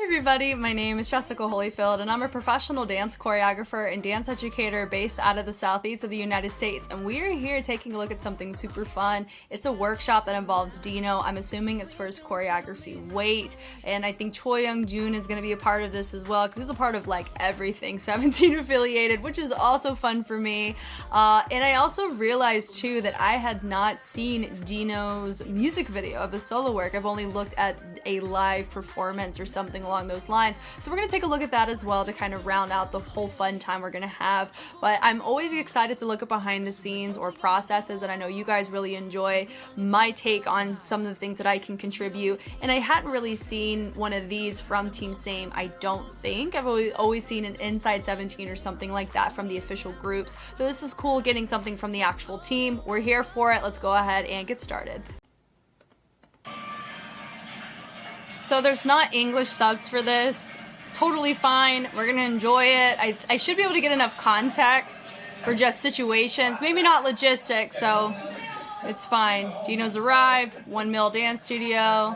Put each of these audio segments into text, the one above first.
Hi everybody, my name is Jessica Holyfield and I'm a professional dance choreographer and dance educator based out of the southeast of the United States, and we are here taking a look at something super fun. It's a workshop that involves Dino. I'm assuming it's for his choreography weight, and I think Choi Young-jun is going to be a part of this as well because he's a part of like everything 17 affiliated, which is also fun for me. And I also realized too that I had not seen Dino's music video of his solo work. I've only looked at a live performance or something along those lines. So we're going to take a look at that as well to kind of round out the whole fun time we're going to have. But I'm always excited to look at behind the scenes or processes, and I know you guys really enjoy my take on some of the things that I can contribute. And I hadn't really seen one of these from Team Same, I don't think. I've always seen an Inside 17 or something like that from the official groups. So this is cool getting something from the actual team. We're here for it. Let's go ahead and get started. So there's not English subs for this. Totally fine. We're gonna enjoy it. I should be able to get enough context for just situations. Maybe not logistics, so it's fine. Dino's arrived. One Dance Studio.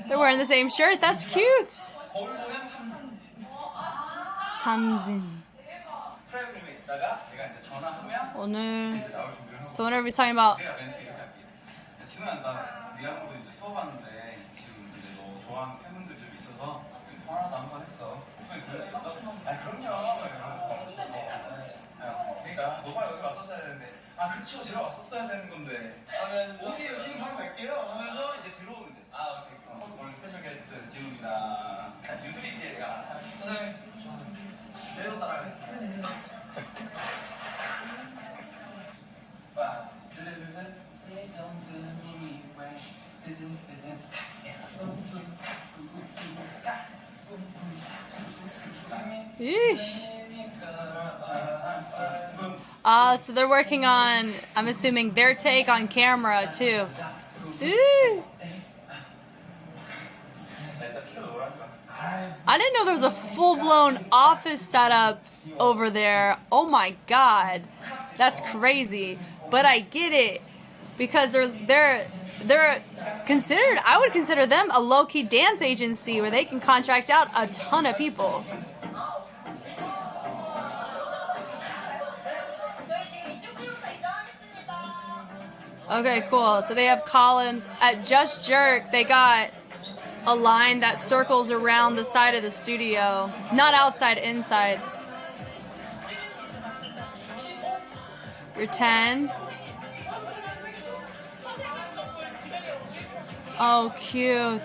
They're wearing the same shirt. That's cute. Tamjin. So whenever we're talking about 지훈아, 미안하고 이제 수업하는데 지금 이제 너 좋아하는 팬분들 좀 있어서 통화도 한번 했어. 목소리 들을 수 있어? 아 그럼요. 그러니까 너가 여기 왔었어야 되는데. 아 그쵸, 제가 왔었어야 되는 건데. 하면서 오케이, 지금 바로 갈게요. 하면서 이제 들어오면 돼. 아 오케이. 오늘 스페셜 게스트 지훈입니다. 유드리디가 선생님 내로 따라가겠습니다. So they're working on, I'm assuming, their take on camera too. I didn't know there was a full-blown office setup over there. Oh my god, that's crazy. But I get it because they're considered, I would consider them a low-key dance agency where they can contract out a ton of people. Okay, cool. So they have columns. At Just Jerk, they got a line that circles around the side of the studio. Not outside, inside. You're 10. Oh, cute.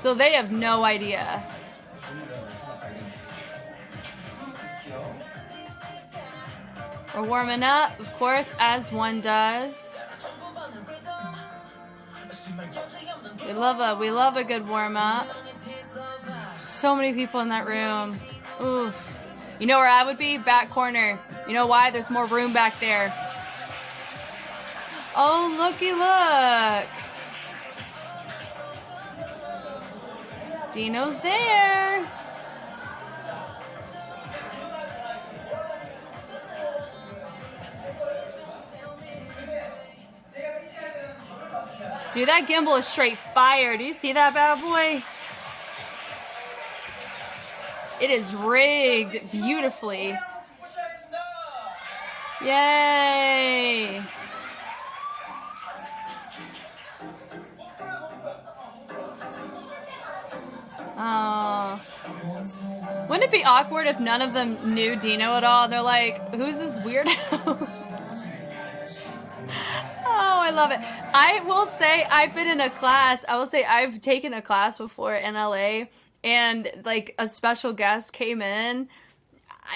So they have no idea. We're warming up, of course, as one does. We love a good warm up. So many people in that room. Oof. You know where I would be? Back corner. You know why? There's more room back there. Oh, looky look. Dino's there. Dude, that gimbal is straight fire. Do you see that bad boy? It is rigged beautifully. Yay! Wouldn't it be awkward if none of them knew Dino at all? They're like, who's this weirdo? Oh, I love it. I will say I've been in a class. I will say I've taken a class before in LA, and like a special guest came in,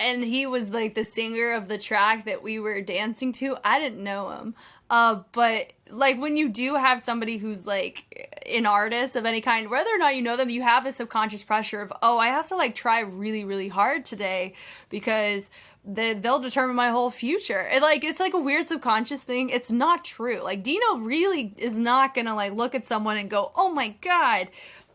and he was like the singer of the track that we were dancing to. I didn't know him. But like when you do have somebody who's like an artist of any kind, whether or not you know them, you have a subconscious pressure of, oh, I have to like try really, really hard today because they'll determine my whole future. It's like a weird subconscious thing. It's not true. Like Dino really is not gonna like look at someone and go, oh my god,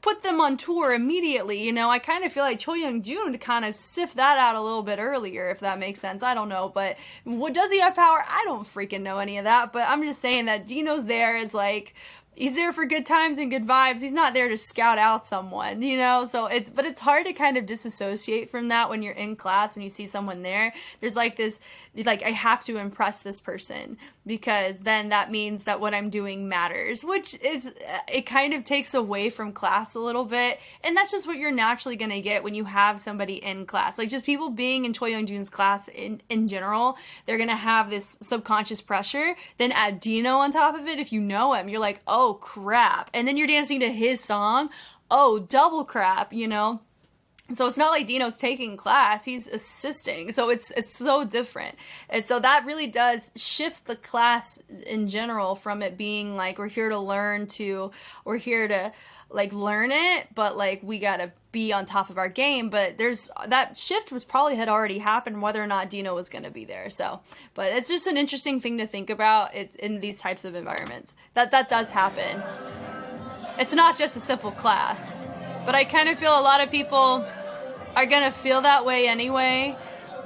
put them on tour immediately, you know? I kind of feel like Cho Young-jun to kind of sift that out a little bit earlier, if that makes sense. I don't know, but does he have power? I don't freaking know any of that, but I'm just saying that Dino's there is like, he's there for good times and good vibes. He's not there to scout out someone, you know? So it's hard to kind of disassociate from that when you're in class, when you see someone there. There's like this, like, I have to impress this person because then that means that what I'm doing matters, which is, it kind of takes away from class a little bit. And that's just what you're naturally going to get when you have somebody in class. Like, just people being in Cho Young-jun's class in general, they're going to have this subconscious pressure. Then add Dino on top of it. If you know him, you're like, oh crap. And then you're dancing to his song. Oh, double crap, you know? So it's not like Dino's taking class, he's assisting. So it's so different. And so that really does shift the class in general from it being like, we're here to learn to, we're here to like learn it, but like we gotta be on top of our game. But that shift had already happened whether or not Dino was gonna be there. So, but it's just an interesting thing to think about. It's in these types of environments. That does happen. It's not just a simple class. But I kind of feel a lot of people are gonna feel that way anyway,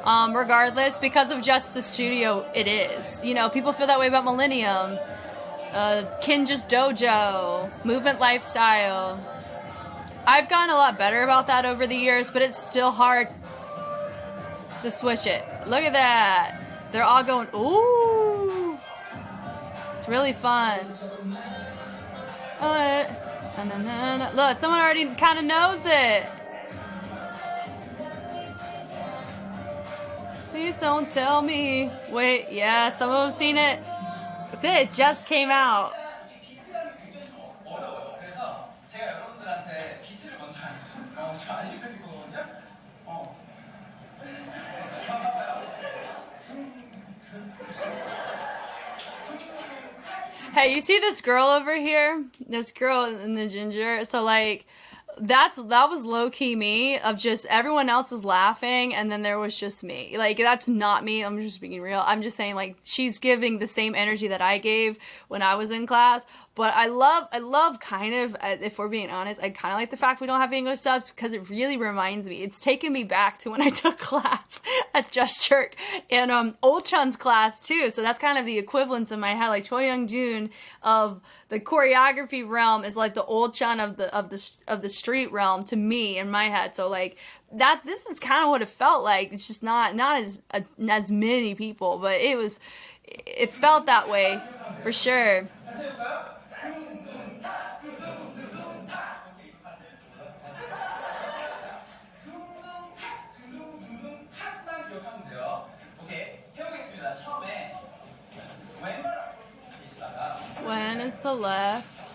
regardless, because of just the studio it is. You know, people feel that way about Millennium, Kinja's Dojo, Movement Lifestyle. I've gotten a lot better about that over the years, but it's still hard to switch it. Look at that. They're all going, ooh. It's really fun. Look, someone already kind of knows it. Please don't tell me. Wait, yeah, some of them have seen it. That's it, it just came out. Hey, you see this girl over here? This girl in the ginger. So like, that was low-key me, of just everyone else is laughing and then there was just me. Like, that's not me. I'm just being real. I'm just saying, like, she's giving the same energy that I gave when I was in class. But I love kind of, if we're being honest, I kind of like the fact we don't have English subs, because it really reminds me. It's taken me back to when I took class at Just Jerk and Olchun's class too. So that's kind of the equivalence in my head. Like, Cho Young-jun of the choreography realm is like the Olchun of the street realm to me in my head. So like that, this is kind of what it felt like. It's just not as many people, but it felt that way for sure. When is the left?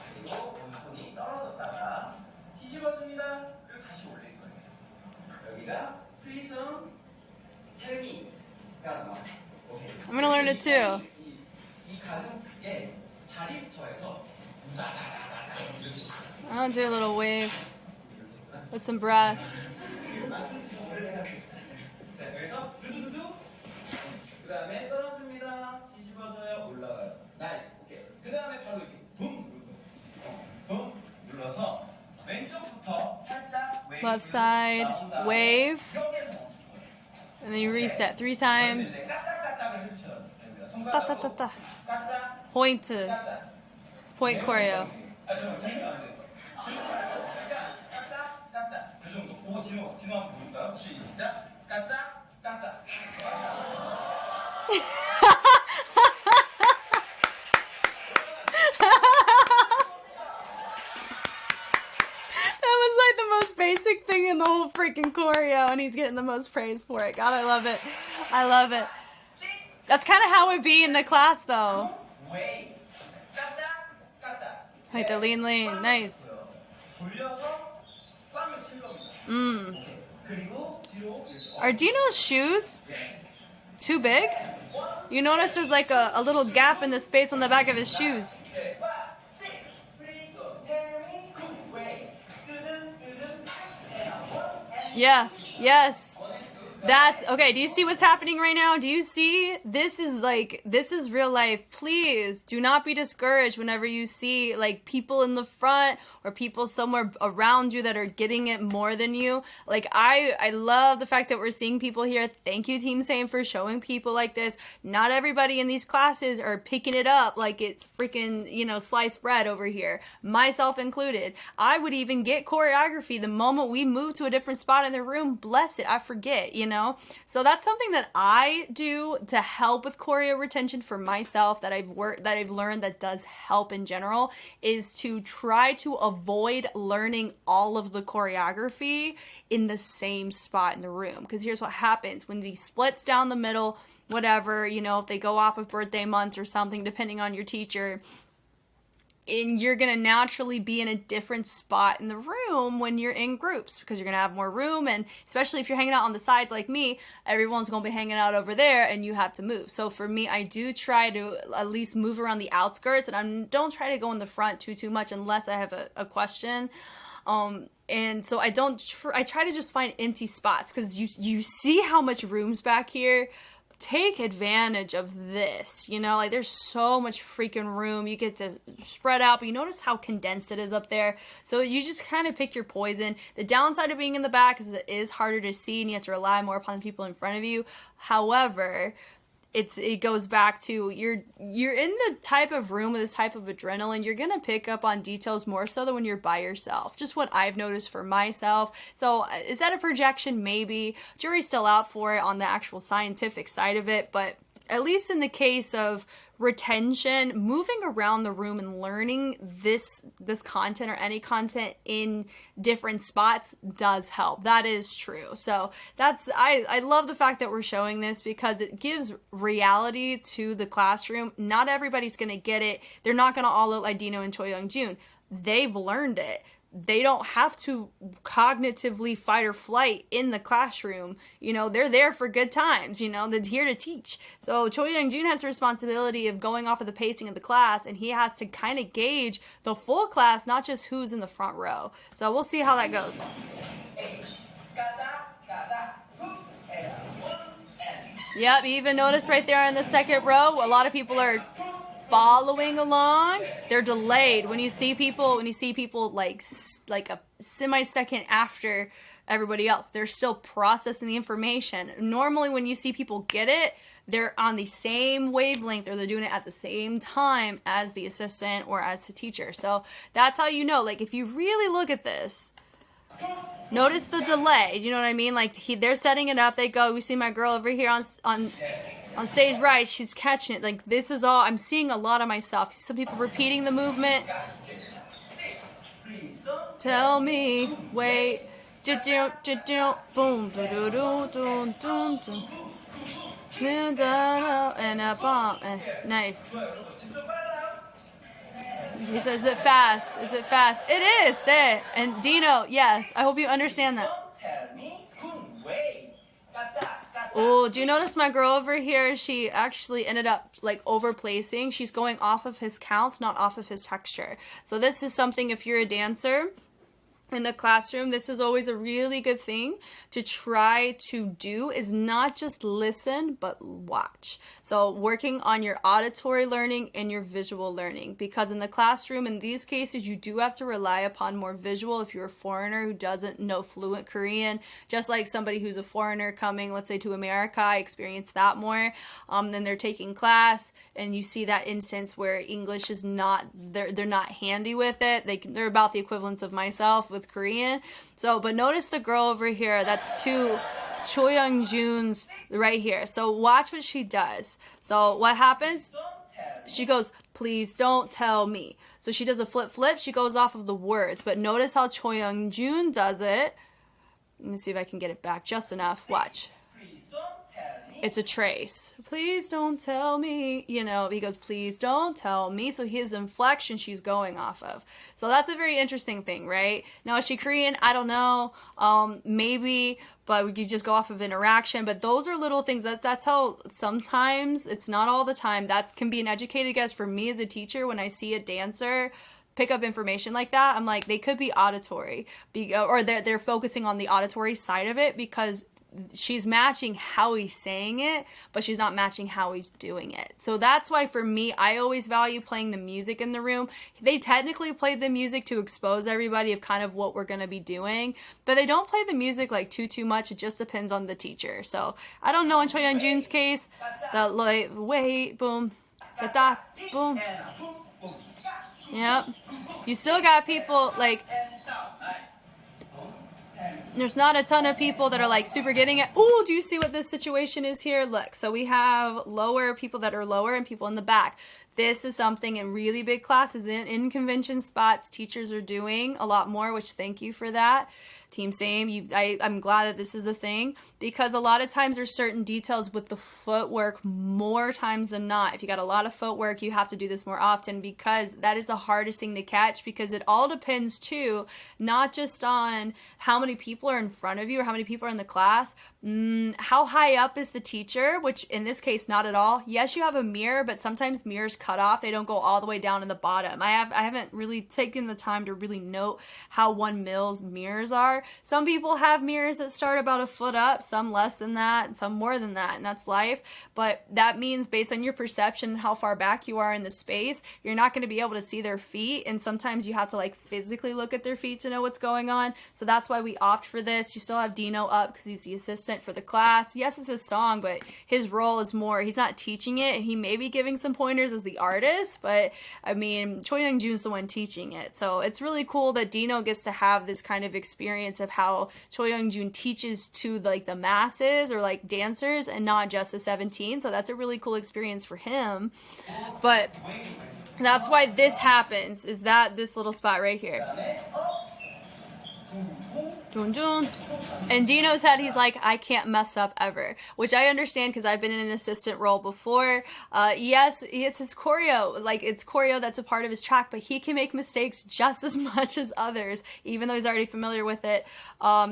I'm gonna learn it too. I'll do a little wave with some breath. Left side, wave, and then you reset 3 times. Ta ta ta ta. Point. It's point choreo. Basic thing in the whole freaking choreo, and he's getting the most praise for it. God, I love it. I love it. That's kind of how it be in the class, though. Hey, the lean. Nice. Are Dino's shoes too big? You notice there's like a little gap in the space on the back of his shoes. Yeah, yes. That's, okay, do you see what's happening right now? Do you see? This is real life. Please do not be discouraged whenever you see like people in the front or people somewhere around you that are getting it more than you. Like, I love the fact that we're seeing people here. Thank you, Team Same, for showing people like this. Not everybody in these classes are picking it up like it's freaking, you know, sliced bread over here, myself included. I would even get choreography the moment we move to a different spot in the room. Bless it, I forget, you know? So that's something that I do to help with choreo retention for myself, that I've learned that does help in general, is to try to avoid learning all of the choreography in the same spot in the room. Because here's what happens when these splits down the middle, whatever, you know, if they go off of birthday months or something, depending on your teacher, and you're going to naturally be in a different spot in the room when you're in groups, because you're going to have more room. And especially if you're hanging out on the sides like me, everyone's going to be hanging out over there and you have to move. So for me, I do try to at least move around the outskirts, and I don't try to go in the front too much unless I have a question. And so I try to just find empty spots, because you see how much room's back here. Take advantage of this, you know, like there's so much freaking room. You get to spread out, but you notice how condensed it is up there. So you just kind of pick your poison. The downside of being in the back is it is harder to see and you have to rely more upon the people in front of you. However, it goes back to you're in the type of room with this type of adrenaline, you're gonna pick up on details more so than when you're by yourself. Just what I've noticed for myself. So is that a projection? Maybe. Jury's still out for it on the actual scientific side of it, but at least in the case of retention, moving around the room and learning this content or any content in different spots does help. That is true. So I love the fact that we're showing this, because it gives reality to the classroom. Not everybody's going to get it. They're not going to all look like Dino and Choi Young-jun. They've learned it. They don't have to cognitively fight or flight in the classroom. You know, they're there for good times. You know, they're here to teach. So Choi Young-jun has the responsibility of going off of the pacing of the class, and he has to kind of gauge the full class, not just who's in the front row. So we'll see how that goes. Yep, you even notice right there in the second row, a lot of people are following along. They're delayed. When you see people like a semi-second after everybody else, they're still processing the information. Normally when you see people get it, they're on the same wavelength, or they're doing it at the same time as the assistant or as the teacher. So that's how you know, like if you really look at this, notice the delay. Do you know what I mean? Like they're setting it up, they go, we see my girl over here on stage right, she's catching it. Like this is all, I'm seeing a lot of myself. Some people repeating the movement. Tell me, wait, boom, and a bomb. Nice. He says, is it fast? Is it fast? It is there. And Dino, yes, I hope you understand that. Oh, do you notice my girl over here? She actually ended up like overplacing. She's going off of his counts, not off of his texture. So this is something, if you're a dancer in the classroom, this is always a really good thing to try to do, is not just listen, but watch. So working on your auditory learning and your visual learning, because in the classroom, in these cases, you do have to rely upon more visual if you're a foreigner who doesn't know fluent Korean. Just like somebody who's a foreigner coming, let's say, to America, I experience that more. Then they're taking class, and you see that instance where English is not, they're not handy with it. They're about the equivalence of myself with Korean. So, but notice the girl over here, that's Choi Young-jun's right here. So watch what she does. So what happens? She goes, please don't tell me. So she does a flip. She goes off of the words. But notice how Choi Young-jun does it. Let me see if I can get it back just enough. Watch. It's a trace. Please don't tell me. You know, he goes, please don't tell me. So his inflection she's going off of. So that's a very interesting thing, right? Now, is she Korean? I don't know. Maybe, but we could just go off of interaction. But those are little things. That's how sometimes, it's not all the time, that can be an educated guess for me as a teacher. When I see a dancer pick up information like that, I'm like, they could be auditory, or they're focusing on the auditory side of it, because she's matching how he's saying it, but she's not matching how he's doing it. So that's why for me, I always value playing the music in the room. They technically play the music to expose everybody of kind of what we're going to be doing, but they don't play the music like too much. It just depends on the teacher. So I don't know in Choi Young-jun's case, the like, wait, boom, da-da, boom. Yep. You still got people like, there's not a ton of people that are like super getting it. Ooh, do you see what this situation is here? Look, so we have lower people that are lower and people in the back. This is something in really big classes, in convention spots, teachers are doing a lot more, which thank you for that. Team Same, I'm glad that this is a thing, because a lot of times there's certain details with the footwork more times than not. If you got a lot of footwork, you have to do this more often, because that is the hardest thing to catch, because it all depends too, not just on how many people are in front of you or how many people are in the class, how high up is the teacher, which in this case, not at all. Yes, you have a mirror, but sometimes mirrors cut off. They don't go all the way down in the bottom. I haven't really taken the time to really note how 1 mil's mirrors are. Some people have mirrors that start about a foot up, some less than that, some more than that, and that's life. But that means based on your perception and how far back you are in the space, you're not going to be able to see their feet, and sometimes you have to like physically look at their feet to know what's going on. So that's why we opt for this. You still have Dino up because he's the assistant for the class. Yes, it's his song, but his role is more, he's not teaching it. He may be giving some pointers as the artist, but I mean, Choi Young-jun's the one teaching it. So it's really cool that Dino gets to have this kind of experience of how Choi Young-jun teaches to like the masses or like dancers and not just the 17. So that's a really cool experience for him. But that's why this happens, is that this little spot right here. Dun, dun. And Dino's head, he's like, I can't mess up ever, which I understand because I've been in an assistant role before. Yes, it's his choreo, like it's choreo that's a part of his track, but he can make mistakes just as much as others, even though he's already familiar with it,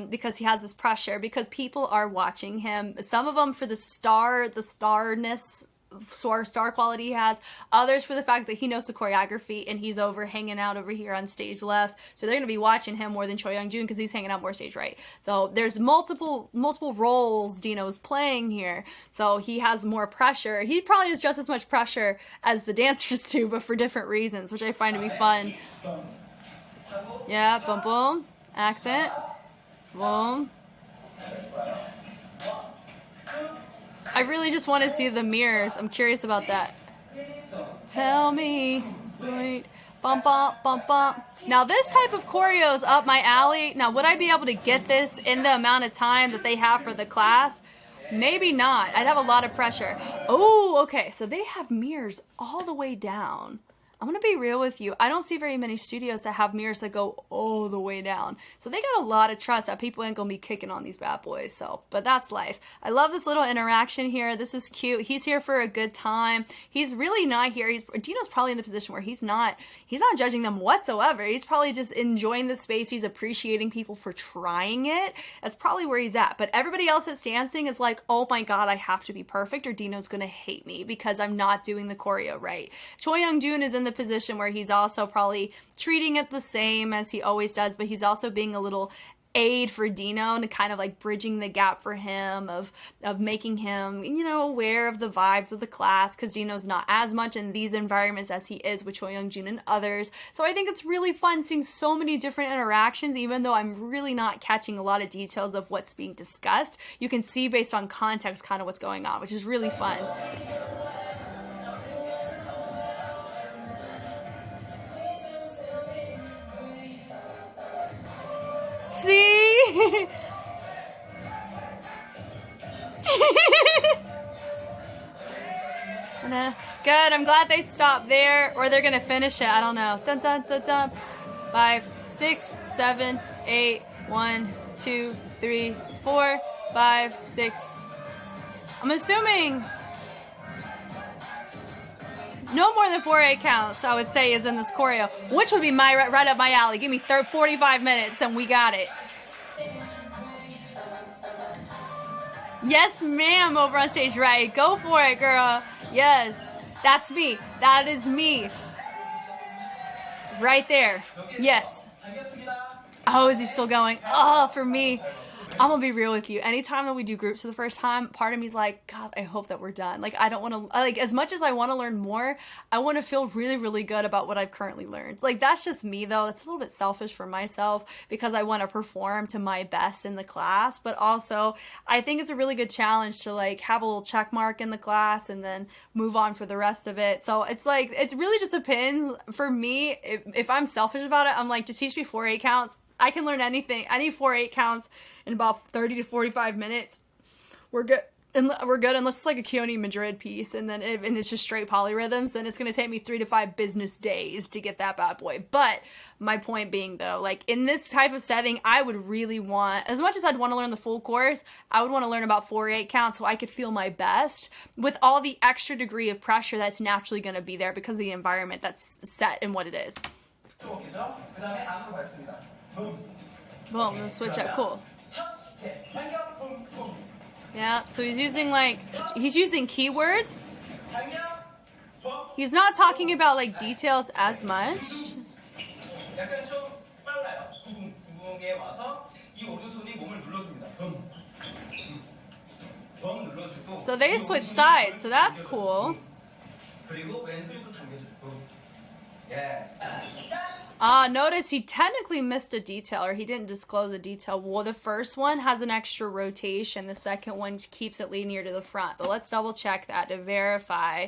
because he has this pressure, because people are watching him. Some of them for the starness, star quality he has, others for the fact that he knows the choreography and he's over hanging out over here on stage left, so they're going to be watching him more than Choi Young-jun because he's hanging out more stage right. So there's multiple roles Dino's playing here, so he has more pressure. He probably has just as much pressure as the dancers do, but for different reasons, which I find to be fun. Yeah, boom boom, accent, boom. I really just want to see the mirrors. I'm curious about that. Tell me. Wait. Bump, bump, bump, bump. Now, this type of choreo is up my alley. Now, would I be able to get this in the amount of time that they have for the class? Maybe not. I'd have a lot of pressure. Oh, okay. So they have mirrors all the way down. I'm going to be real with you. I don't see very many studios that have mirrors that go all the way down. So they got a lot of trust that people ain't going to be kicking on these bad boys. So, but that's life. I love this little interaction here. This is cute. He's here for a good time. He's really not here. Dino's probably in the position where he's not judging them whatsoever. He's probably just enjoying the space. He's appreciating people for trying it. That's probably where he's at. But everybody else that's dancing is like, oh my God, I have to be perfect or Dino's going to hate me because I'm not doing the choreo right. Choi Young-jun is in the position where he's also probably treating it the same as he always does, but he's also being a little aid for Dino and kind of like bridging the gap for him of making him, you know, aware of the vibes of the class, because Dino's not as much in these environments as he is with Choi Young-jun and others. So I think it's really fun seeing so many different interactions, even though I'm really not catching a lot of details of what's being discussed. You can see based on context kind of what's going on, which is really fun. See? Good, I'm glad they stopped there, or they're gonna finish it, I don't know. Dun dun dun dun. 5, 6, 7, 8, 1, 2, 3, 4, 5, 6. I'm assuming no more than 4/8 counts, I would say, is in this choreo, which would be right up my alley. Give me 45 minutes and we got it. Yes, ma'am, over on stage right. Go for it, girl. Yes, that's me. That is me. Right there. Yes. Oh, is he still going? Oh, for me. I'm gonna be real with you. Anytime that we do groups for the first time, part of me is like, God, I hope that we're done. Like, I don't want to, like, as much as I want to learn more, I want to feel really, really good about what I've currently learned. Like, that's just me, though. That's a little bit selfish for myself because I want to perform to my best in the class. But also, I think it's a really good challenge to, like, have a little check mark in the class and then move on for the rest of it. So it's like, it really just depends. For me, if I'm selfish about it, I'm like, just teach me 4/8 counts. I can learn anything. I need 4/8 counts in about 30 to 45 minutes. We're good. And we're good unless it's like a Keone Madrid piece, and then and it's just straight polyrhythms. Then it's gonna take me 3 to 5 business days to get that bad boy. But my point being, though, like in this type of setting, I would really want, as much as I'd want to learn the full course, I would want to learn about 4/8 counts so I could feel my best with all the extra degree of pressure that's naturally gonna be there because of the environment that's set and what it is. Boom, let's switch up. Cool. Yeah, so he's using keywords. He's not talking about like details as much. So they switch sides, so that's cool. Notice he technically missed a detail, or he didn't disclose a detail. Well, the first one has an extra rotation. The second one keeps it linear to the front. But let's double check that to verify.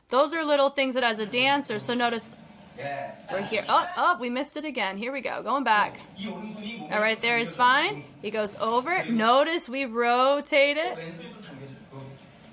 Those are little things that as a dancer, so notice we're here. Oh, we missed it again. Here we go. Going back. All right, there is fine. He goes over. Notice we rotate it.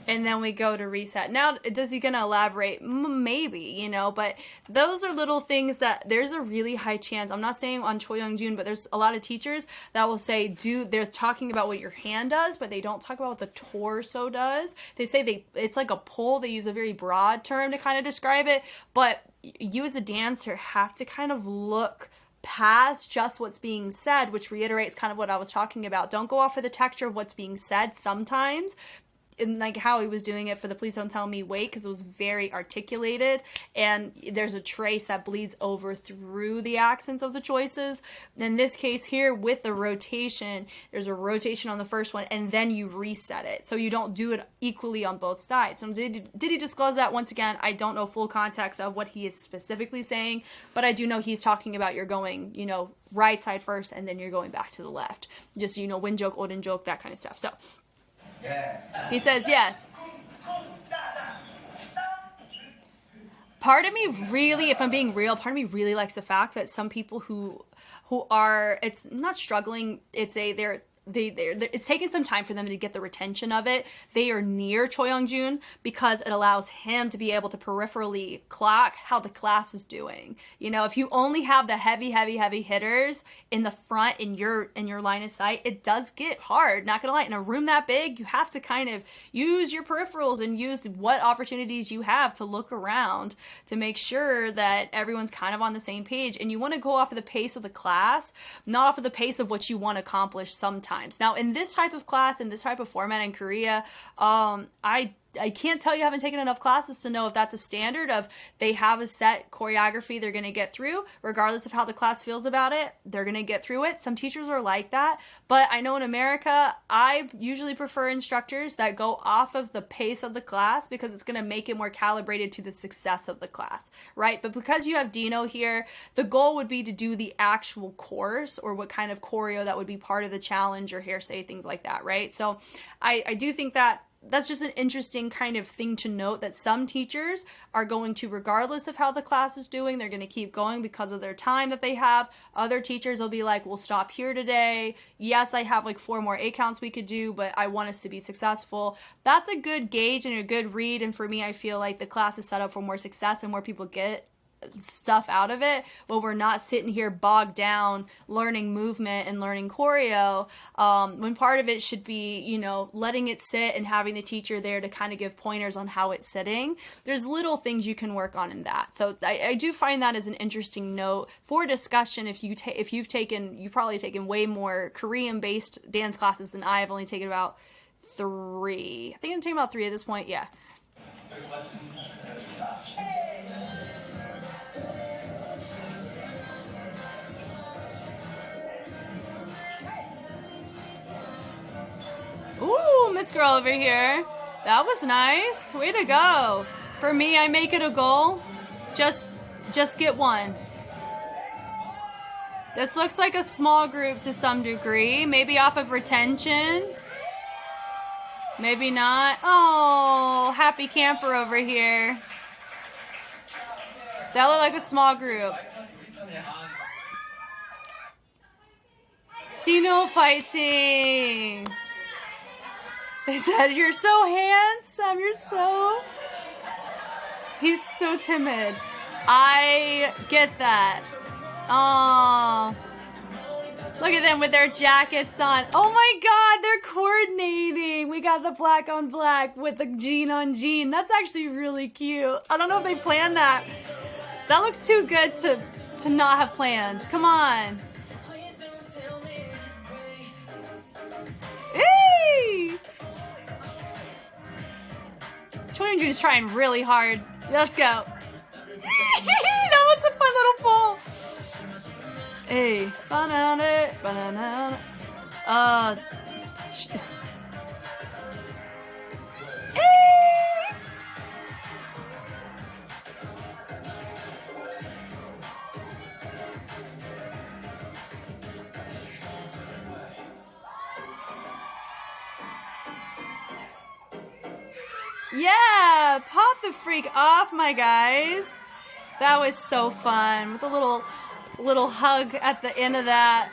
And then we go to reset. Now, does he gonna elaborate? Maybe, but those are little things that there's a really high chance. I'm not saying on Choi Young-jun, but there's a lot of teachers that will say, they're talking about what your hand does, but they don't talk about what the torso does. They say it's like a pull. They use a very broad term to kind of describe it, but you as a dancer have to kind of look past just what's being said, which reiterates kind of what I was talking about. Don't go off of the texture of what's being said sometimes. And like how he was doing it for the Please Don't Tell Me Wait, because it was very articulated, and there's a trace that bleeds over through the accents of the choices. In this case here, with the rotation, there's a rotation on the first one, and then you reset it, so you don't do it equally on both sides. So did he disclose that? Once again, I don't know full context of what he is specifically saying, but I do know he's talking about you're going, right side first, and then you're going back to the left. Just, win joke, olden joke, that kind of stuff. So he says yes. Part of me really, if I'm being real, part of me really likes the fact that some people who are, it's not struggling, it's it's taking some time for them to get the retention of it. They are near Choi Young-jun because it allows him to be able to peripherally clock how the class is doing. If you only have the heavy hitters in the front in your line of sight, it does get hard. Not gonna lie, in a room that big, you have to kind of use your peripherals and use what opportunities you have to look around to make sure that everyone's kind of on the same page. And you want to go off of the pace of the class, not off of the pace of what you want to accomplish sometimes. Now, in this type of class, in this type of format in Korea, I can't tell you, I haven't taken enough classes to know if that's a standard of they have a set choreography they're going to get through, regardless of how the class feels about it, they're going to get through it. Some teachers are like that, but I know in America, I usually prefer instructors that go off of the pace of the class because it's going to make it more calibrated to the success of the class, right? But because you have Dino here, the goal would be to do the actual course or what kind of choreo that would be part of the challenge or hearsay, things like that, right? So I do think that that's just an interesting kind of thing to note, that some teachers are going to, regardless of how the class is doing, they're going to keep going because of their time that they have. Other teachers will be like, we'll stop here today. Yes, I have like 4 more 8 counts we could do, but I want us to be successful. That's a good gauge and a good read. And for me, I feel like the class is set up for more success and more people get stuff out of it, but we're not sitting here bogged down learning movement and learning choreo, when part of it should be, letting it sit and having the teacher there to kind of give pointers on how it's sitting. There's little things you can work on in that. So I do find that as an interesting note for discussion. If you've probably taken way more Korean-based dance classes than I've only taken about 3. I think I'm taking about 3 at this point. Yeah. this girl over here. That was nice. Way to go. For me, I make it a goal. Just get one. This looks like a small group to some degree. Maybe off of retention. Maybe not. Oh, happy camper over here. That looked like a small group. Dino fighting. They said, you're so handsome. You're so... He's so timid. I get that. Oh, look at them with their jackets on. Oh my God, they're coordinating. We got the black on black with the jean on jean. That's actually really cute. I don't know if they planned that. That looks too good to not have planned. Come on. Hey! Choreographer's trying really hard. Let's go. That was a fun little pull. Hey, banana, banana. Hey. Yeah, pop the freak off, my guys. That was so fun with a little hug at the end of that.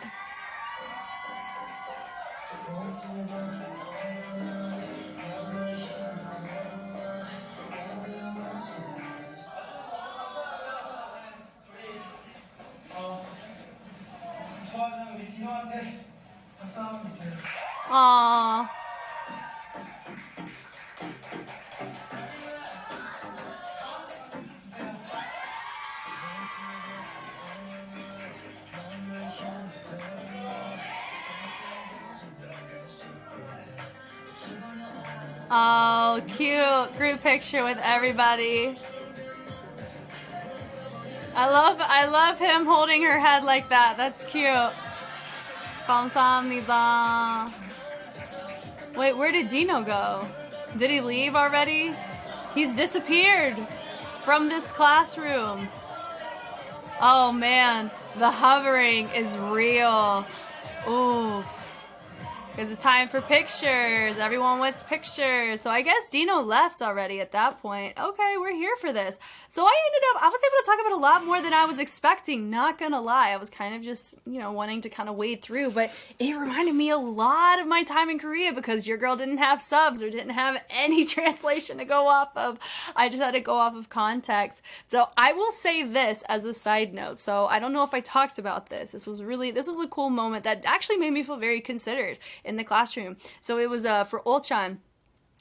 Aww. Oh, cute group picture with everybody. I love him holding her head like that. That's cute. 감사합니다. Wait, where did Dino go? Did he leave already? He's disappeared from this classroom. Oh man, the hovering is real. Ooh. Because it's time for pictures. Everyone wants pictures. So I guess Dino left already at that point. Okay, we're here for this. So I was able to talk about a lot more than I was expecting. Not gonna lie. I was kind of just, wanting to kind of wade through. But it reminded me a lot of my time in Korea because your girl didn't have subs or didn't have any translation to go off of. I just had to go off of context. So I will say this as a side note. So I don't know if I talked about this. This was a cool moment that actually made me feel very considered in the classroom. So it was for Olchan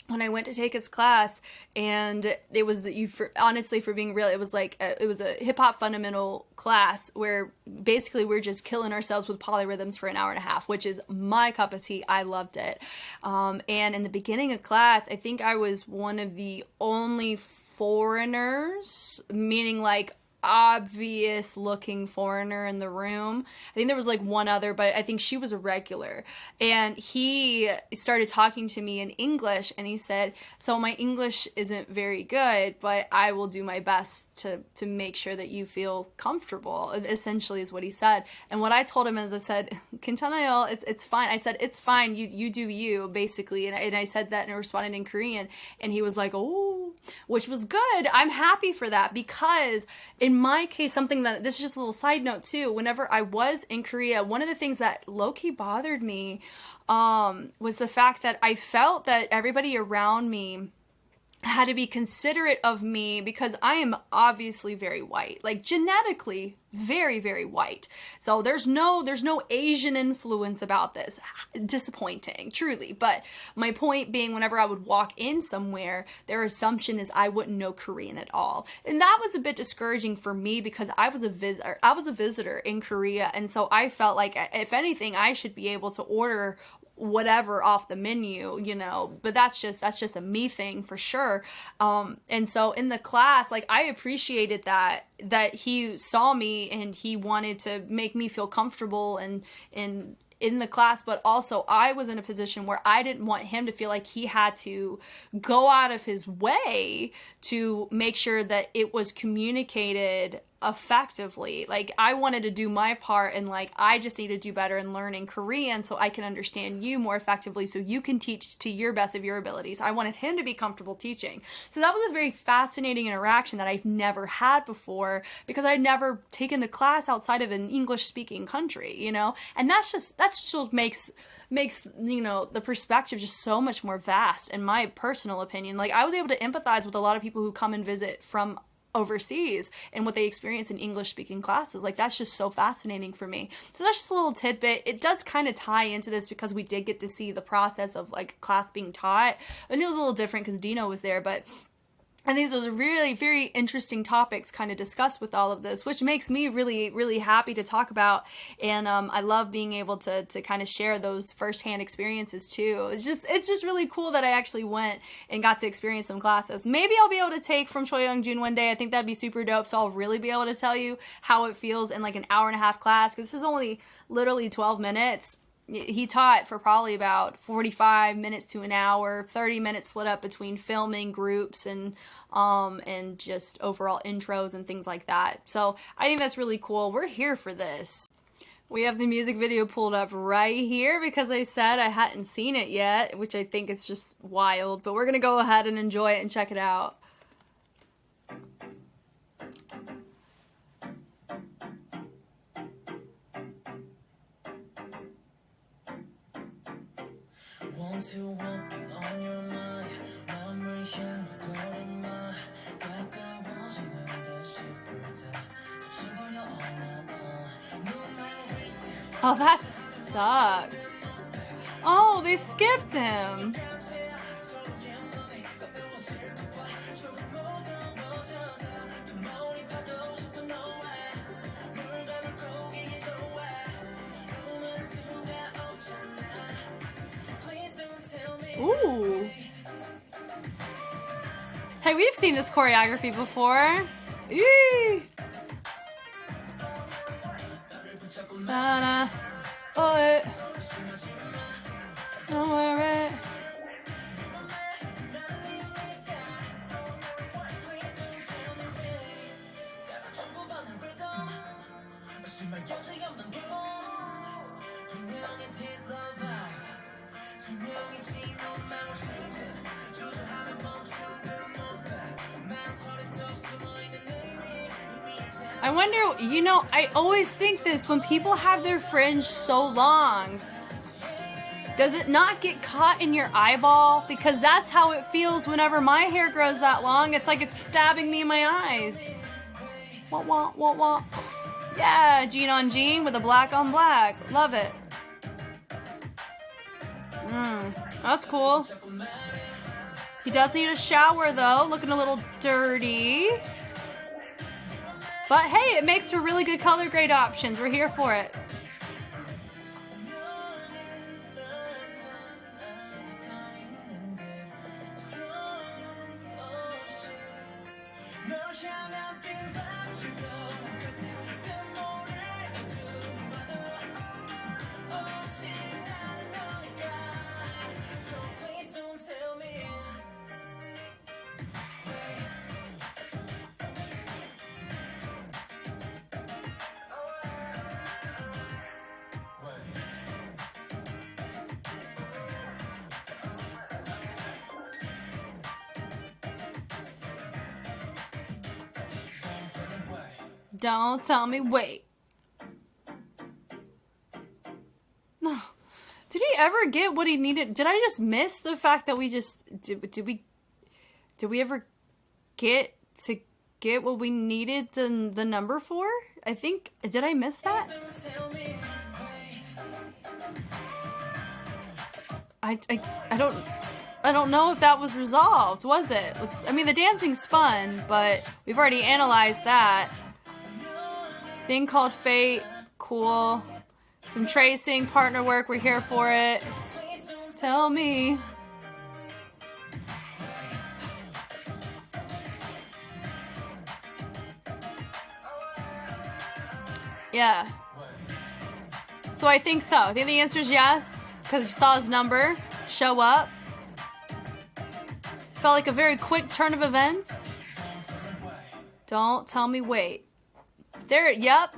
when I went to take his class, and it was honestly, for being real, it was like it was a hip hop fundamental class where basically we're just killing ourselves with polyrhythms for an hour and a half, which is my cup of tea. I loved it. And in the beginning of class, I think I was one of the only foreigners, meaning like obvious looking foreigner in the room. I think there was like one other, but I think she was a regular. And he started talking to me in English, and he said, so my English isn't very good, but I will do my best to make sure that you feel comfortable, essentially is what he said. And what I told him is, I said, 괜찮아요, it's fine. I said, it's fine, you do you, basically. And I said that and I responded in Korean, and he was like, oh, which was good. I'm happy for that, because in my case, something that, this is just a little side note too, whenever I was in Korea, one of the things that low-key bothered me was the fact that I felt that everybody around me had to be considerate of me because I am obviously very white, like genetically very, very white. So there's no Asian influence about this. Disappointing, truly. But my point being, whenever I would walk in somewhere, their assumption is I wouldn't know Korean at all. And that was a bit discouraging for me because I was a visitor in Korea. And so I felt like, if anything, I should be able to order whatever off the menu, but that's just a me thing for sure. And so in the class, like, I appreciated that he saw me and he wanted to make me feel comfortable and in the class, but also I was in a position where I didn't want him to feel like he had to go out of his way to make sure that it was communicated effectively. Like, I wanted to do my part, and like, I just need to do better in learning Korean so I can understand you more effectively, so you can teach to your best of your abilities. I wanted him to be comfortable teaching. So that was a very fascinating interaction that I've never had before, because I'd never taken the class outside of an English speaking country, you know? And that's just makes you know, the perspective just so much more vast, in my personal opinion. Like, I was able to empathize with a lot of people who come and visit from overseas and what they experience in English speaking classes. Like, that's just so fascinating for me. So that's just a little tidbit. It does kind of tie into this because we did get to see the process of like class being taught, and it was a little different because Dino was there, but I think those are really very interesting topics kind of discussed with all of this, which makes me really, really happy to talk about. And I love being able to kind of share those firsthand experiences too. It's just really cool that I actually went and got to experience some classes. Maybe I'll be able to take from Choi Young-jun one day. I think that'd be super dope. So I'll really be able to tell you how it feels in like an hour and a half class, because this is only literally 12 minutes. He taught for probably about 45 minutes to an hour, 30 minutes split up between filming groups and just overall intros and things like that. So I think that's really cool. We're here for this. We have the music video pulled up right here because I said I hadn't seen it yet, which I think is just wild, but we're gonna go ahead and enjoy it and check it out. Once you're walking on your mind, 맘을 향해 걸음마 가까워지는데 싶을 때 놓쳐버려 all alone. 눈만 위치. Oh, that sucks. Oh, they skipped him. Ooh. Hey, we've seen this choreography before. Eee. Da-da. Oh, don't worry. I wonder, you know, I always think this, when people have their fringe so long, does it not get caught in your eyeball? Because that's how it feels whenever my hair grows that long. It's like it's stabbing me in my eyes. Wah, wah, wah, wah. Yeah, jean on jean with a black on black. Love it. That's cool. He does need a shower though, looking a little dirty. But hey, it makes for really good color grade options. We're here for it. Don't tell me wait. No. Did he ever get what he needed? Did I just miss the fact that we just did we ever get what we needed the number for? I think, did I miss that? I don't know if that was resolved, was it? I mean, the dancing's fun, but we've already analyzed that. Thing called Fate, cool. Some tracing, partner work, we're here for it. Tell me. Yeah. So I think so. I think the answer is yes, because you saw his number show up. Felt like a very quick turn of events. Don't tell me wait. There, yep.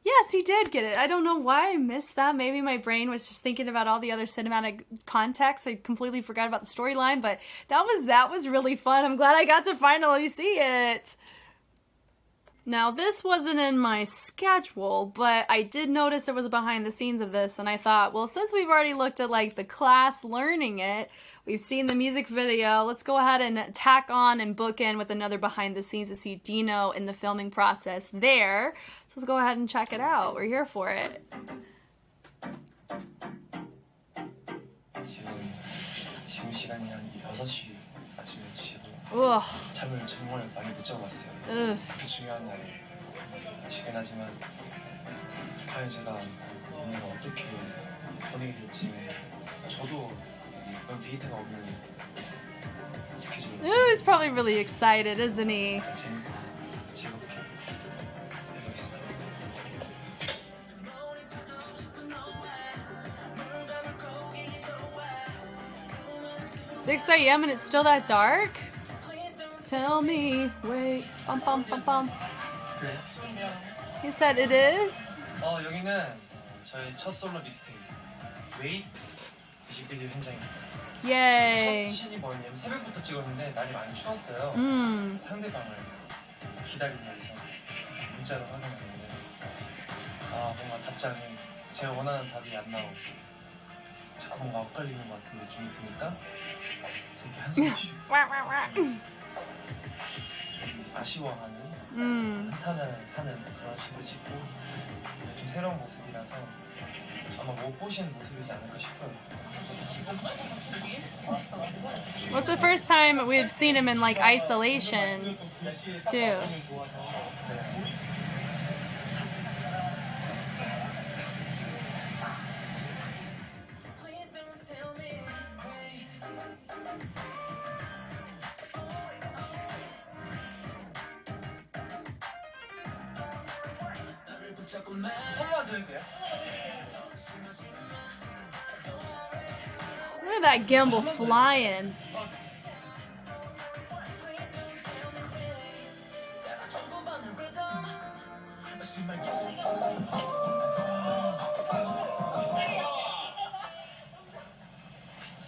Yes, he did get it. I don't know why I missed that. Maybe my brain was just thinking about all the other cinematic context. I completely forgot about the storyline, but that was really fun. I'm glad I got to finally see it. Now, this wasn't in my schedule, but I did notice there was a behind the scenes of this, and I thought, well, since we've already looked at like the class learning it, we've seen the music video, let's go ahead and tack on and book in with another behind the scenes to see Dino in the filming process there. So let's go ahead and check it out. We're here for it. 지금 시간이 한 6시 아침에 드시고 Ugh. 잠을 정말 많이 못 자고 왔어요. Ugh. 그렇게 중요한 날 아쉽긴 하지만 과연 제가 오늘 어떻게 보내게 될지 저도 그런 데이터가 없는 스케줄 Ooh, he's probably really excited, isn't he? 재밌고 즐겁게 해보겠습니다. 6 a.m. and it's still that dark? Tell me, wait, bum bum bum bum. 그래? He said it is? 여기는 저희 첫 솔로 믹스테이프 웨이트 뮤직비디오 현장입니다. Yay. 첫 신이 뭐냐면 새벽부터 찍었는데 날이 많이 추웠어요. 상대방을 기다리면서 문자로 확인했는데 뭔가 답장이 제가 원하는 답이 안 나오고 자꾸 뭔가 엇갈리는 것 같은 느낌이 드니까 이렇게 한숨 쉬고 아쉬워하는 한탄하는 그런 식으로 찍고 좀 새로운 모습이라서 아마 못 보시는 모습이지 않을까 싶어요. Well, it's the first time we've seen him in like isolation, too. Look at that gimbal flying.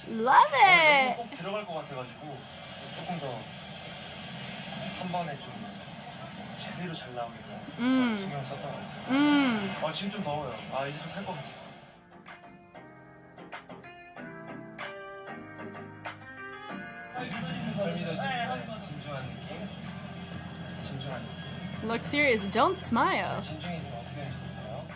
Love it. 꼭 들어갈 것 같아가지고 조금 더 한 번에 좀 제대로 잘 나오게 신경 썼던 것 같아요. 지금 좀 더워요. 이제 좀 살 것 같아요. 진중한 느낌. Look serious. Don't smile. 진중해지면 어떻게 되는지 보세요.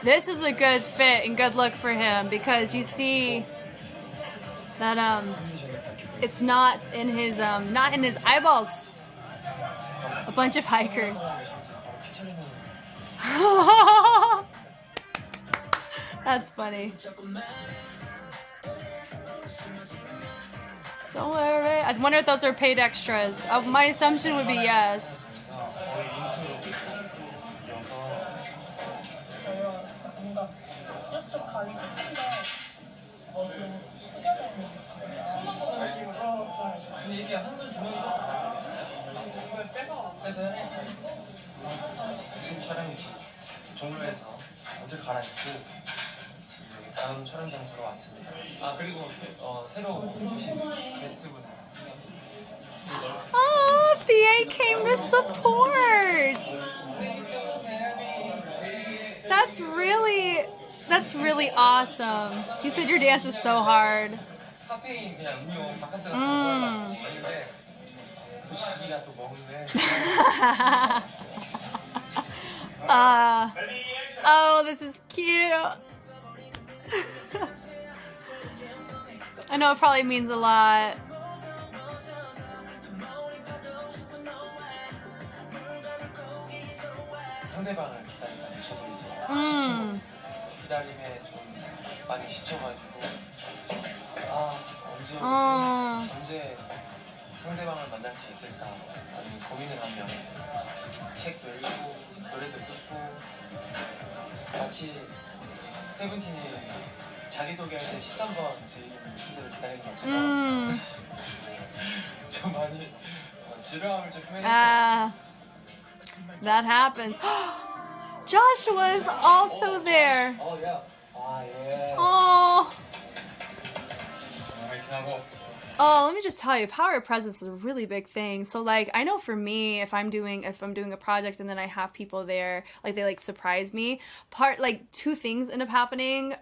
This is a good fit and good look for him because you see that it's not in his eyeballs. A bunch of hikers. That's funny. Don't worry. I wonder if those are paid extras. My assumption would be yes. 근데 이렇게 한손 주머니 빼서요? 지금 촬영 종료해서 옷을 갈아입고 다음 촬영 장소로 왔습니다. 그리고 새로 오신 게스트분들. Oh, Thea came to support. That's really awesome. You said your dance is so hard. 카페인 그냥 음료 바카스가 먹는데 또 자기가 또 먹는데. Oh, this is cute. I know it probably means a lot. 상대방을 기다리다니 저도 이제 기다림에 좀 많이 지쳐가지고 언제 상대방을 만날 수 있을까 하는 고민을 하며 책도 읽고 노래도 듣고 마치 세븐틴이 자기소개할 때 13번 제 이름 순서를 기다리는 것처럼 좀 많이 지루함을 좀 표현했어요. That happens. Joshua is also there. Oh yeah. 아 예. Oh. 화이팅 하고. Oh, let me just tell you, power of presence is a really big thing. So like, I know for me, if I'm doing a project and then I have people there, like they like surprise me, two things end up happening.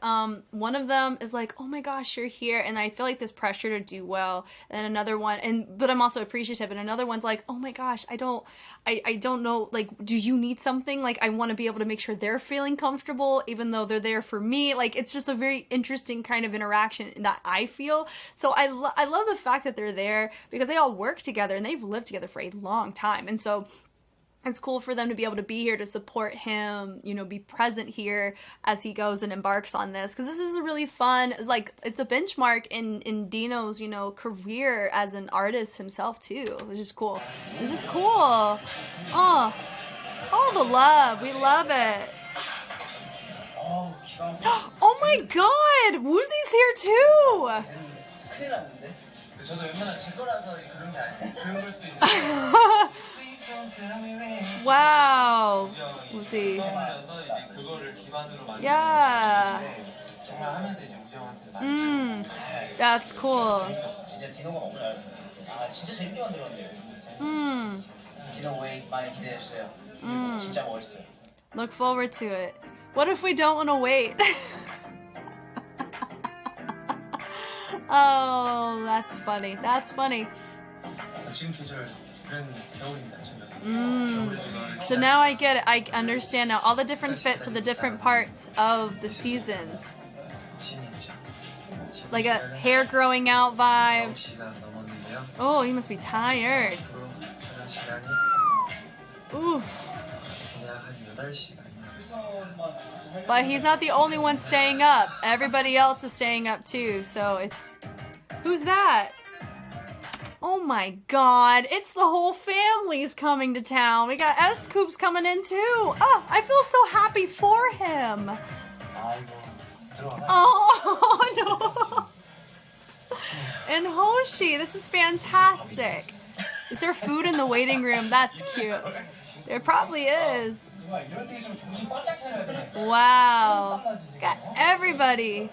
One of them is like, oh my gosh, you're here. And I feel like this pressure to do well. And another one, but I'm also appreciative. And another one's like, oh my gosh, I don't know, like, do you need something? Like, I want to be able to make sure they're feeling comfortable, even though they're there for me. Like, it's just a very interesting kind of interaction that I feel. So I love the fact that they're there because they all work together and they've lived together for a long time. And so it's cool for them to be able to be here to support him, you know, be present here as he goes and embarks on this. Because this is a really fun, like, it's a benchmark in Dino's, you know, career as an artist himself too, which is cool. This is cool. Oh, the love. We love it. Oh my god! Woozy's here too! 큰일 났는데? 저도 웬만하면 제 거라서 그런 게 아니에요. 그런 걸 수도 있는데. Wow. Woozy. 떠올려서 이제 그거를 기반으로 만든 Yeah. 정말 하면서 이제 우정한테 많이 That's cool. 진짜 디노가 너무 잘했어요. 아 진짜 재밌게 만들었네요. 디노 웨이 많이 기대해주세요. 진짜 멋있어요. Look forward to it. What if we don't want to wait? Oh, that's funny. That's funny. 지금 계절 이런 겨울입니다. 지금. So now I get it. I understand now all the different fits of the different parts of the seasons. Like a hair growing out vibe. 9시간 넘었는데요. Oh, he must be tired. 앞으로 그런 시간이 Oof. 대략 한 8시간이요. But he's not the only one staying up. Everybody else is staying up too. So it's... Who's that? Oh my god. It's the whole family's coming to town. We got S-Coop's coming in too. Oh, I feel so happy for him. Oh, no. And Hoshi, this is fantastic. Is there food in the waiting room? That's cute. There probably is. Wow. Got everybody.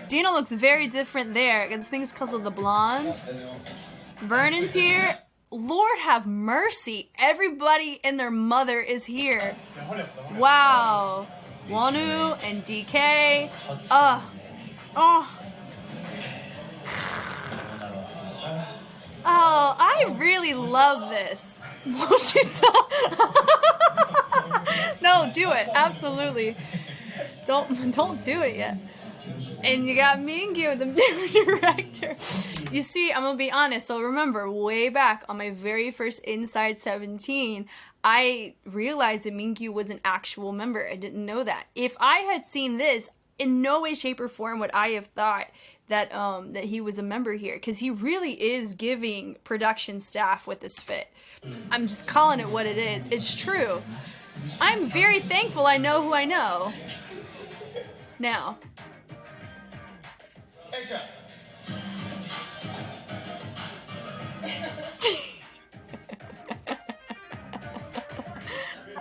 Dino looks very different there. I think it's because of the blonde. Vernon's here. Lord have mercy. Everybody and their mother is here. Wow. Wonu and DK. Oh, I really love this. No, do it. Absolutely. Don't do it yet. And you got Mingyu, the new director. You see, I'm gonna be honest. So remember, way back on my very first Inside 17, I realized that Mingyu was an actual member. I didn't know that. If I had seen this, in no way, shape, or form would I have thought that that he was a member here, because he really is giving production staff with this fit. I'm just calling it what it is. It's true. I'm very thankful I know who I know. Now.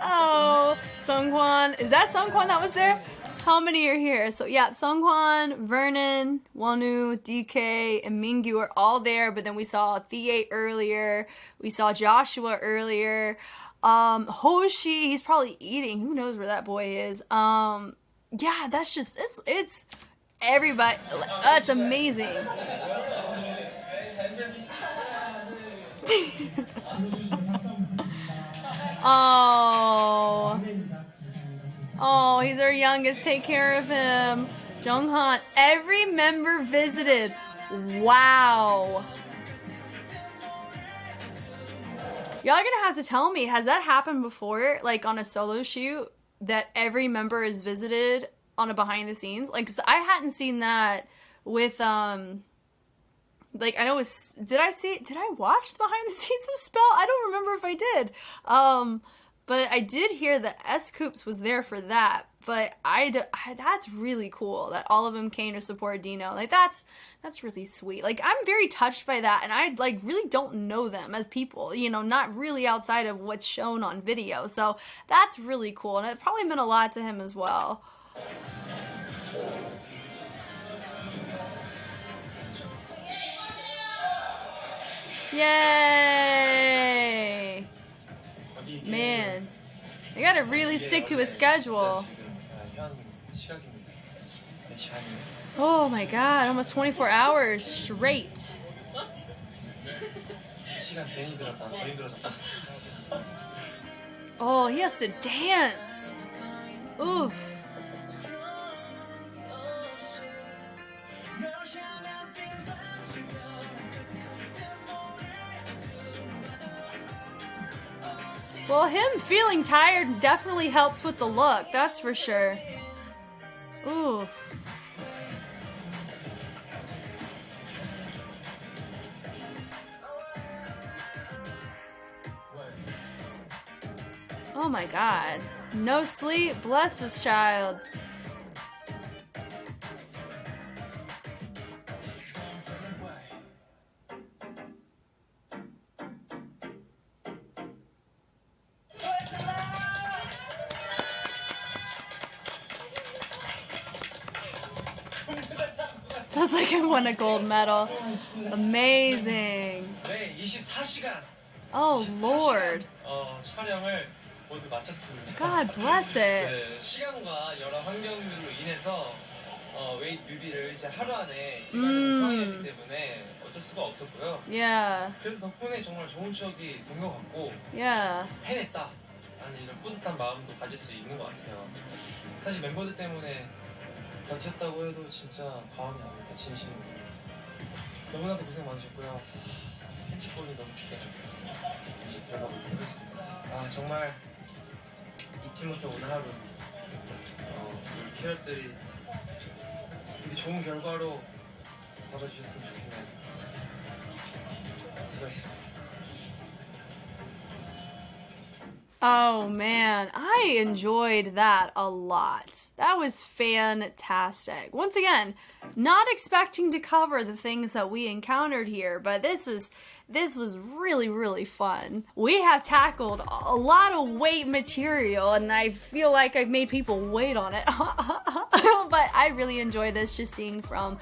Oh, Sungkwan. Is that Sungkwan that was there? How many are here? So yeah, Sungkwan, Vernon, Wonu, DK, and Mingyu are all there, but then we saw Thea earlier. We saw Joshua earlier. Hoshi, he's probably eating. Who knows where that boy is? Yeah, that's just, it's everybody. That's amazing. Oh, he's our youngest. Take care of him. Junghan. Every member visited. Wow. Y'all are gonna have to tell me, has that happened before, like on a solo shoot, that every member is visited on a behind the scenes? Like, 'cause I hadn't seen that with like, I know did I watch the behind the scenes of Spell? I don't remember if I did. But I did hear that S. Coops was there for that. But that's really cool that all of them came to support Dino. Like, that's really sweet. Like, I'm very touched by that, and I, like, really don't know them as people, you know, not really outside of what's shown on video. So that's really cool, and it probably meant a lot to him as well. Yay! Man, they gotta really stick to a schedule. Oh my god, almost 24 hours straight. Oh, he has to dance. Oof. Well, him feeling tired definitely helps with the look, that's for sure. Oof. Oh my god. No sleep, bless this child. Feels like I won a gold medal. Amazing. Oh Lord. 촬영을 모두 마쳤습니다. God bless it. 네, 시간과 여러 환경들로 인해서 웨이트 뮤비를 이제 하루 안에 찍어내는 상황이었기 때문에 어쩔 수가 없었고요. Yeah. 그래서 덕분에 정말 좋은 추억이 된 것 같고 Yeah. 해냈다 라는 이런 뿌듯한 마음도 가질 수 있는 것 같아요. 사실 멤버들 때문에 버텼다고 해도 진짜 과언이 아닙니다. 진심으로. 너무나도 고생 많으셨고요. 편집본이 너무 기대됩니다. 이제 들어가 보도록 하겠습니다. 아 정말 잊지 못할 오늘 하루 우리 캐럿들이 되게 좋은 결과로 받아주셨으면 좋겠네요. 수고하셨습니다. Oh man, I enjoyed that a lot. That was fantastic. Once again, not expecting to cover the things that we encountered here, but this was really, really fun. We have tackled a lot of weight material, and I feel like I've made people wait on it. But I really enjoy this, just seeing from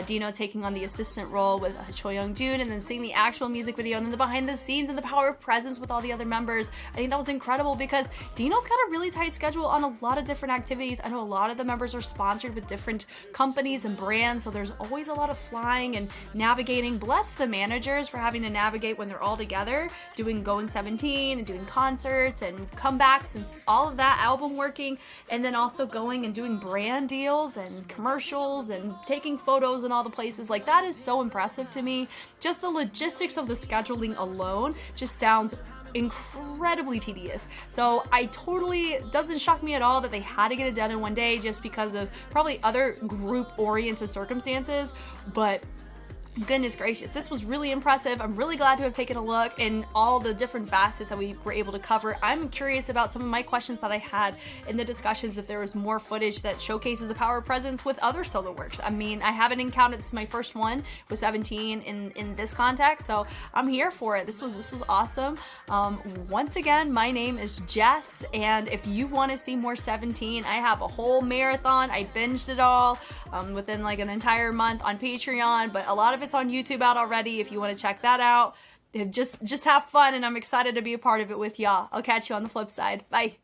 Dino taking on the assistant role with Choi Young-jun, and then seeing the actual music video, and then the behind the scenes and the power of presence with all the other members. I think that was incredible because Dino's got a really tight schedule on a lot of different activities. I know a lot of the members are sponsored with different companies and brands, so there's always a lot of flying and navigating. Bless the managers for having to navigate when they're all together, going 17 and doing concerts and comebacks and all of that, album working, and then also going and doing brand deals and commercials and taking photos in all the places. Like, that is so impressive to me. Just the logistics of the scheduling alone just sounds incredibly tedious. So doesn't shock me at all that they had to get it done in one day just because of probably other group-oriented circumstances, but goodness gracious, this was really impressive. I'm really glad to have taken a look in all the different facets that we were able to cover. I'm curious about some of my questions that I had in the discussions, if there was more footage that showcases the power of presence with other solo works. I mean, I haven't encountered, this is my first one with 17 in this context, so I'm here for it. This was awesome. Once again, my name is Jess, and if you want to see more 17, I have a whole marathon. I binged it all within like an entire month on Patreon, but a lot of it's on YouTube out already if you want to check that out. Just have fun, and I'm excited to be a part of it with y'all. I'll catch you on the flip side. Bye.